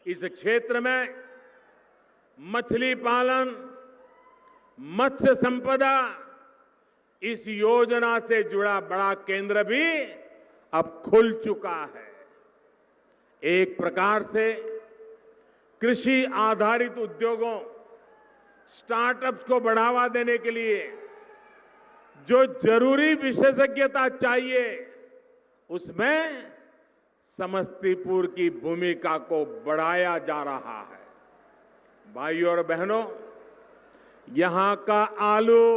इस क्षेत्र में मछली पालन, मत्स्य संपदा, इस योजना से जुड़ा बड़ा केंद्र भी अब खुल चुका है। एक प्रकार से कृषि आधारित उद्योगों, स्टार्टअप्स को बढ़ावा देने के लिए जो जरूरी विशेषज्ञता चाहिए, उसमें समस्तीपुर की भूमिका को बढ़ाया जा रहा है। भाइयों और बहनों, यहां का आलू,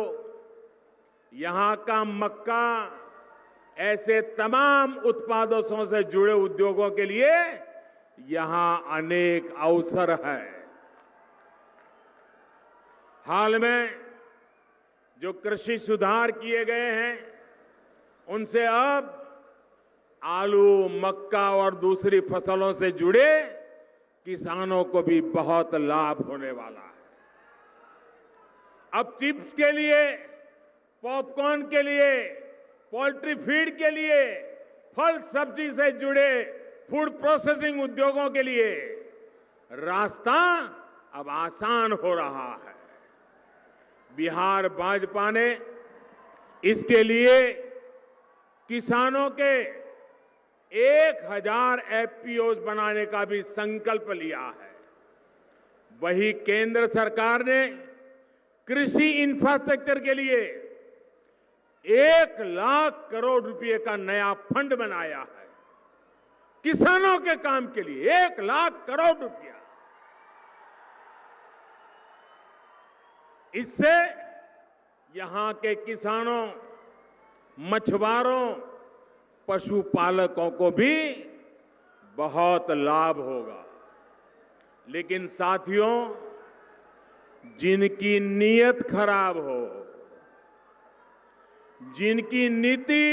यहां का मक्का, ऐसे तमाम उत्पादों से जुड़े उद्योगों के लिए यहां अनेक अवसर है। हाल में जो कृषि सुधार किए गए हैं, उनसे अब आलू, मक्का और दूसरी फसलों से जुड़े किसानों को भी बहुत लाभ होने वाला है। अब चिप्स के लिए, पॉपकॉर्न के लिए, पोल्ट्री फीड के लिए, फल सब्जी से जुड़े फूड प्रोसेसिंग उद्योगों के लिए रास्ता अब आसान हो रहा है। बिहार भाजपा ने इसके लिए किसानों के 1000 एफपीओ बनाने का भी संकल्प लिया है। वही केंद्र सरकार ने कृषि इंफ्रास्ट्रक्चर के लिए 1 लाख करोड़ रुपए का नया फंड बनाया है। किसानों के काम के लिए 1 लाख करोड़ रुपया। इससे यहां के किसानों, मछुआरों, पशुपालकों को भी बहुत लाभ होगा। लेकिन साथियों, जिनकी नीयत खराब हो, जिनकी नीति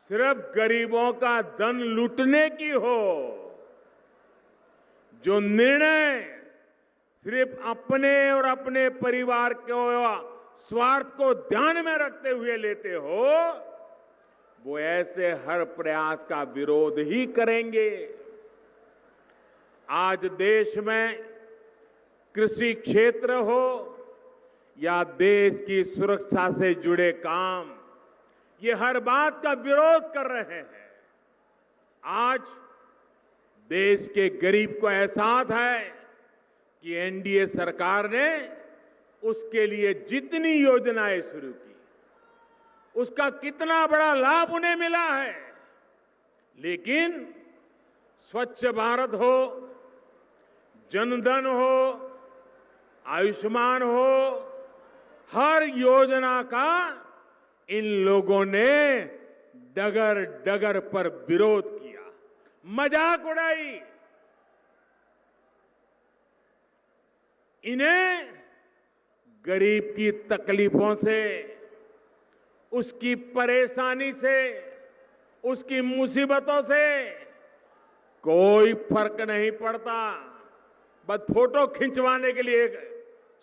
सिर्फ गरीबों का धन लूटने की हो, जो निर्णय सिर्फ अपने और अपने परिवार के स्वार्थ को ध्यान में रखते हुए लेते हो, वो ऐसे हर प्रयास का विरोध ही करेंगे। आज देश में कृषि क्षेत्र हो या देश की सुरक्षा से जुड़े काम, ये हर बात का विरोध कर रहे हैं। आज देश के गरीब को एहसास है कि एनडीए सरकार ने उसके लिए जितनी योजनाएं शुरू की, उसका कितना बड़ा लाभ उन्हें मिला है। लेकिन स्वच्छ भारत हो, जनधन हो, आयुष्मान हो, हर योजना का इन लोगों ने डगर डगर पर विरोध किया, मजाक उड़ाई। इन्हें गरीब की तकलीफों से, उसकी परेशानी से, उसकी मुसीबतों से कोई फर्क नहीं पड़ता। बस फोटो खिंचवाने के लिए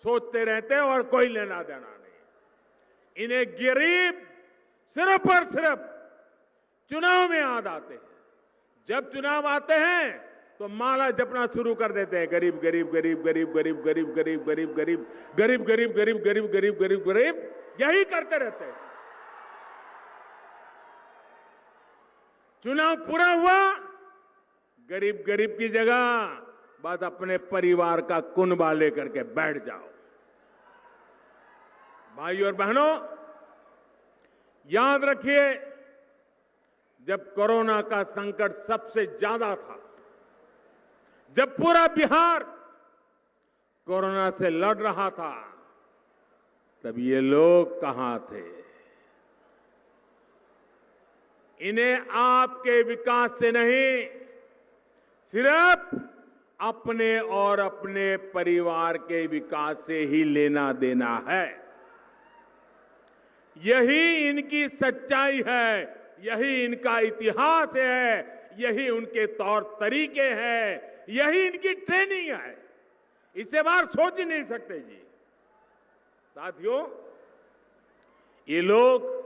सोचते रहते हैं और कोई लेना देना नहीं। इन्हें गरीब सिर्फ और सिर्फ चुनाव में याद आते हैं। जब चुनाव आते हैं तो माला जपना शुरू कर देते हैं, गरीब गरीब गरीब गरीब गरीब गरीब गरीब गरीब गरीब गरीब गरीब गरीब गरीब गरीब गरीब गरीब, यही करते रहते हैं। चुनाव पूरा हुआ, गरीब गरीब की जगह बस अपने परिवार का कुनबा लेकर के बैठ जाओ। भाइयों और बहनों, याद रखिए, जब कोरोना का संकट सबसे ज्यादा था, जब पूरा बिहार कोरोना से लड़ रहा था, तब ये लोग कहां थे? इन्हें आपके विकास से नहीं, सिर्फ अपने और अपने परिवार के विकास से ही लेना देना है। यही इनकी सच्चाई है, यही इनका इतिहास है, यही उनके तौर तरीके हैं, यही इनकी ट्रेनिंग है। इससे बाहर सोच ही नहीं सकते जी। साथियों, ये लोग